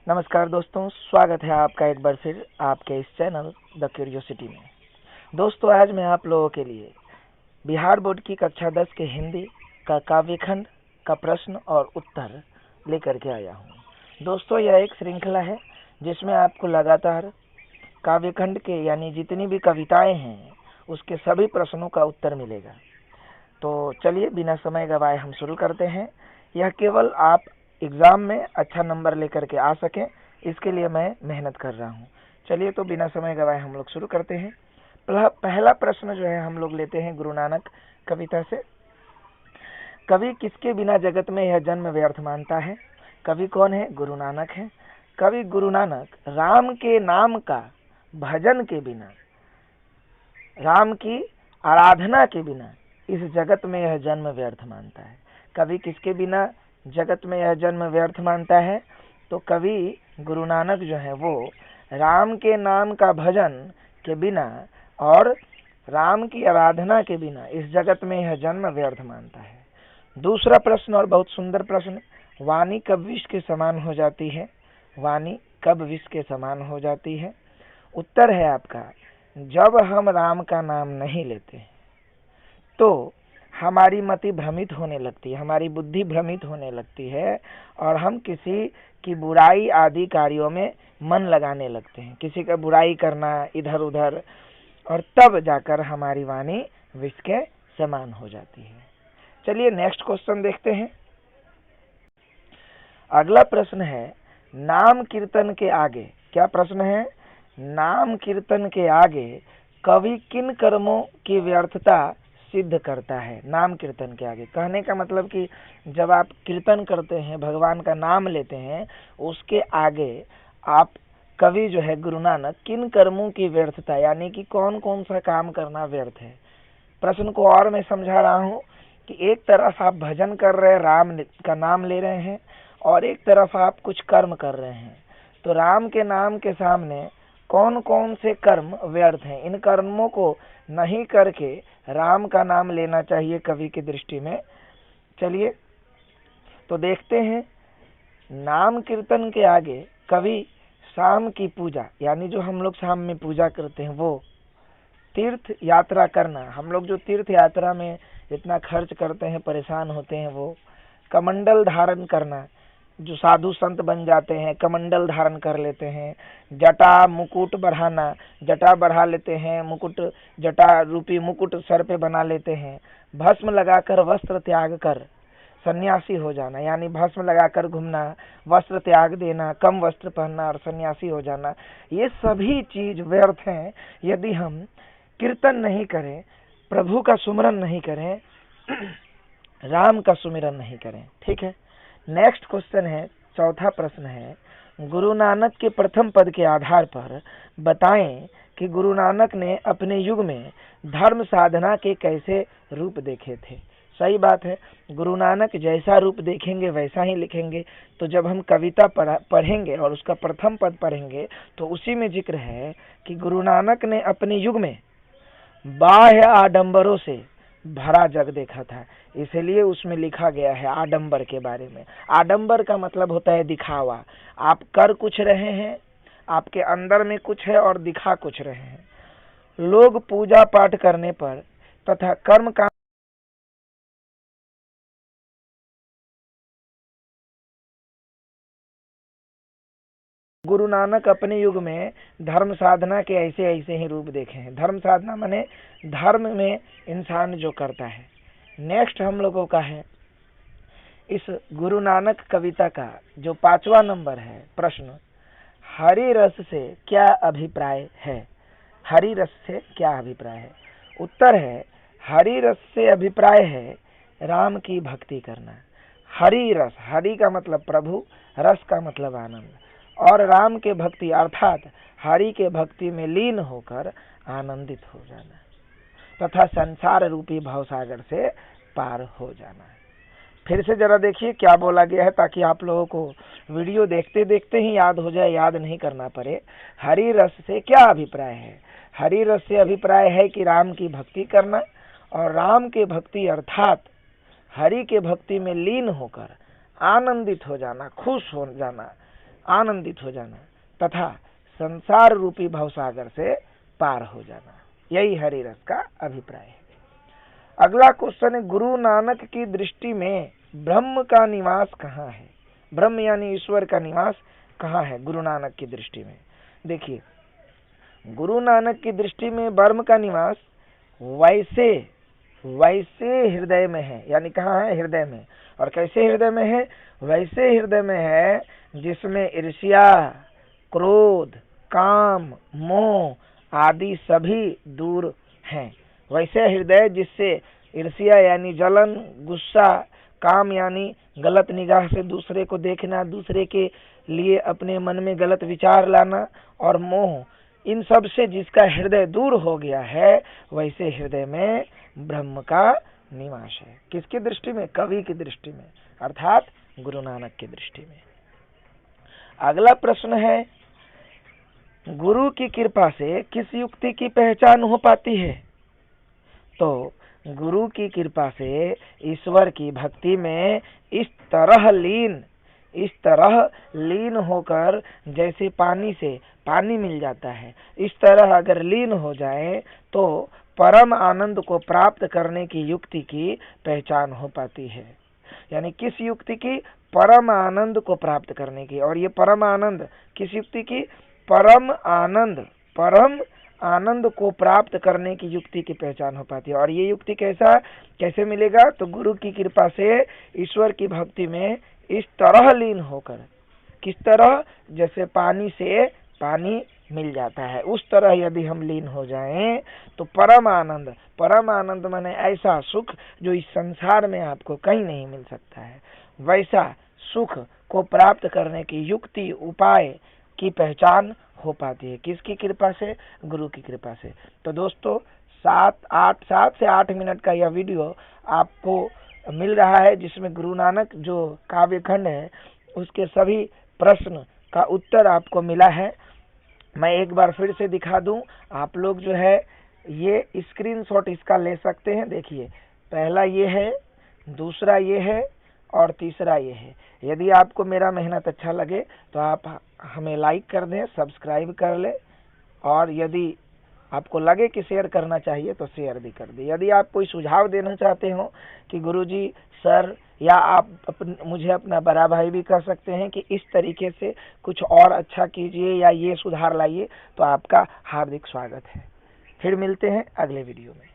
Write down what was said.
नमस्कार दोस्तों, स्वागत है आपका एक बार फिर आपके इस चैनल द क्यूरियोसिटी में। दोस्तों, आज मैं आप लोगों के लिए बिहार बोर्ड की कक्षा 10 के हिंदी का काव्यखंड का प्रश्न और उत्तर लेकर के आया हूँ। दोस्तों, यह एक श्रृंखला है जिसमें आपको लगातार काव्यखंड के यानी जितनी भी कविताएं हैं उसके सभी प्रश्नों का उत्तर मिलेगा। तो चलिए बिना समय गवाए हम शुरू करते हैं। यह केवल आप एग्जाम में अच्छा नंबर लेकर के आ सकें, इसके लिए मैं मेहनत कर रहा हूँ। चलिए तो बिना समय गवाए हम लोग शुरू करते हैं। पहला प्रश्न जो है हम लोग लेते हैं गुरु नानक कविता से। कवि किसके बिना जगत में यह जन्म व्यर्थ मानता है? कवि कौन है? गुरु नानक है। कवि गुरु नानक राम के नाम का भजन के बिना, राम की आराधना के बिना इस जगत में यह जन्म व्यर्थ मानता है। कवि किसके बिना जगत में यह जन्म व्यर्थ मानता है? तो कवि गुरु नानक जो है वो राम के नाम का भजन के बिना और राम की आराधना के बिना इस जगत में यह जन्म व्यर्थ मानता है। दूसरा प्रश्न और बहुत सुंदर प्रश्न, वाणी कब विष के समान हो जाती है? वाणी कब विष के समान हो जाती है? उत्तर है आपका, जब हम राम का नाम नहीं लेते तो हमारी मति भ्रमित होने लगती है, हमारी बुद्धि भ्रमित होने लगती है और हम किसी की बुराई आदि कार्यों में मन लगाने लगते हैं, किसी का बुराई करना इधर उधर, और तब जाकर हमारी वाणी विष के समान हो जाती है। चलिए नेक्स्ट क्वेश्चन देखते हैं। अगला प्रश्न है, नाम कीर्तन के आगे, क्या प्रश्न है? नाम कीर्तन के आगे कवि किन कर्मों की व्यर्थता सिद्ध करता है? नाम कीर्तन के आगे कहने का मतलब कि जब आप कीर्तन करते हैं, भगवान का नाम लेते हैं, उसके आगे आप कवि जो है गुरु नानक किन कर्मों की व्यर्थता यानी कि कौन कौन सा काम करना व्यर्थ है। प्रश्न को और मैं समझा रहा हूँ कि एक तरफ आप भजन कर रहे हैं, राम का नाम ले रहे हैं, और एक तरफ आप कुछ कर्म कर रहे हैं। तो राम के नाम के सामने कौन कौन से कर्म व्यर्थ हैं, इन कर्मों को नहीं करके राम का नाम लेना चाहिए कवि की दृष्टि में। चलिए तो देखते हैं। नाम कीर्तन के आगे कवि शाम की पूजा यानी जो हम लोग शाम में पूजा करते हैं, वो तीर्थ यात्रा करना, हम लोग जो तीर्थ यात्रा में इतना खर्च करते हैं, परेशान होते हैं, वो कमंडल धारण करना, जो साधु संत बन जाते हैं कमंडल धारण कर लेते हैं, जटा मुकुट बढ़ाना, जटा बढ़ा लेते हैं, मुकुट जटा रूपी मुकुट सर पे बना लेते हैं, भस्म लगाकर वस्त्र त्याग कर सन्यासी हो जाना, यानी भस्म लगाकर घूमना, वस्त्र त्याग देना, कम वस्त्र पहनना और सन्यासी हो जाना, ये सभी चीज व्यर्थ हैं यदि हम कीर्तन नहीं करें, प्रभु का सुमिरन नहीं करें, राम का सुमिरन नहीं करें। ठीक है, नेक्स्ट क्वेश्चन है, चौथा प्रश्न है, गुरु नानक के प्रथम पद के आधार पर बताएं कि गुरु नानक ने अपने युग में धर्म साधना के कैसे रूप देखे थे। सही बात है, गुरु नानक जैसा रूप देखेंगे वैसा ही लिखेंगे। तो जब हम कविता पढ़ेंगे और उसका प्रथम पद पढ़ेंगे तो उसी में जिक्र है कि गुरु नानक ने अपने युग में बाह्य आडंबरों से भरा जग देखा था, इसलिए उसमें लिखा गया है आडंबर के बारे में। आडंबर का मतलब होता है दिखावा। आप कर कुछ रहे हैं, आपके अंदर में कुछ है और दिखा कुछ रहे हैं। लोग पूजा पाठ करने पर तथा कर्म का गुरु नानक अपने युग में धर्म साधना के ऐसे ऐसे ही रूप देखे हैं। धर्म साधना माने धर्म में इंसान जो करता है। नेक्स्ट हम लोगों का है इस गुरु नानक कविता का जो 5वां नंबर है प्रश्न, हरि रस से क्या अभिप्राय है? हरि रस से क्या अभिप्राय है? उत्तर है, हरि रस से अभिप्राय है राम की भक्ति करना। हरि रस, हरि का मतलब प्रभु, रस का मतलब आनंद, और राम के भक्ति अर्थात हरि के भक्ति में लीन होकर आनंदित हो जाना तथा संसार रूपी भवसागर से पार हो जाना। फिर से जरा देखिए क्या बोला गया है, ताकि आप लोगों को वीडियो देखते देखते ही याद हो जाए, याद नहीं करना पड़े। हरि रस से क्या अभिप्राय है? हरि रस से अभिप्राय है कि राम की भक्ति करना, और राम के भक्ति अर्थात हरि के भक्ति में लीन होकर आनंदित हो जाना, खुश हो जाना, आनंदित हो जाना तथा संसार रूपी भवसागर से पार हो जाना, यही हरि रस का अभिप्राय है। अगला क्वेश्चन है, गुरु नानक की दृष्टि में ब्रह्म का निवास कहाँ है? ब्रह्म यानी ईश्वर का निवास कहाँ है गुरु नानक की दृष्टि में? देखिए, गुरु नानक की दृष्टि में ब्रह्म का निवास वैसे हृदय में है, यानी कहाँ है? हृदय में। और कैसे हृदय में है? वैसे हृदय में है जिसमें ईर्ष्या, क्रोध, काम, मोह आदि सभी दूर हैं। वैसे हृदय जिससे ईर्ष्या यानी जलन, गुस्सा, काम यानी गलत निगाह से दूसरे को देखना, दूसरे के लिए अपने मन में गलत विचार लाना, और मोह, इन सब से जिसका हृदय दूर हो गया है, वैसे हृदय में ब्रह्म का निवास है। किसकी दृष्टि में? कवि की दृष्टि में, अर्थात गुरु नानक की दृष्टि में। अगला प्रश्न है, गुरु की कृपा से किस युक्ति की पहचान हो पाती है? तो गुरु की कृपा से ईश्वर की भक्ति में इस तरह लीन होकर, जैसे पानी से पानी मिल जाता है, इस तरह अगर लीन हो जाए तो परम आनंद को प्राप्त करने की युक्ति की पहचान हो पाती है। यानी किस युक्ति की? परम आनंद को प्राप्त करने की। और ये परम आनंद किस युक्ति की? परम आनंद को प्राप्त करने की युक्ति की पहचान हो पाती है। और ये युक्ति कैसे मिलेगा? तो गुरु की कृपा से ईश्वर की भक्ति में इस तरह लीन होकर, किस तरह? जैसे पानी से पानी मिल जाता है, उस तरह यदि हम लीन हो जाएं तो परम आनंद माने ऐसा सुख जो इस संसार में आपको कहीं नहीं मिल सकता है, वैसा सुख को प्राप्त करने की युक्ति, उपाय की पहचान हो पाती है। किसकी कृपा से? गुरु की कृपा से। तो दोस्तों, 7 से 8 मिनट का यह वीडियो आपको मिल रहा है, जिसमें गुरु नानक जो काव्य खंड है उसके सभी प्रश्न का उत्तर आपको मिला है। मैं एक बार फिर से दिखा दूं, आप लोग जो है ये स्क्रीनशॉट इसका ले सकते हैं। देखिए, पहला ये है, दूसरा ये है और तीसरा ये है। यदि आपको मेरा मेहनत अच्छा लगे तो आप हमें लाइक कर दें, सब्सक्राइब कर ले, और यदि आपको लगे कि शेयर करना चाहिए तो शेयर भी कर दें। यदि आप कोई सुझाव देना चाहते हो कि गुरुजी, सर, या आप मुझे अपना बड़ा भाई भी कह सकते हैं कि इस तरीके से कुछ और अच्छा कीजिए या ये सुधार लाइए, तो आपका हार्दिक स्वागत है। फिर मिलते हैं अगले वीडियो में।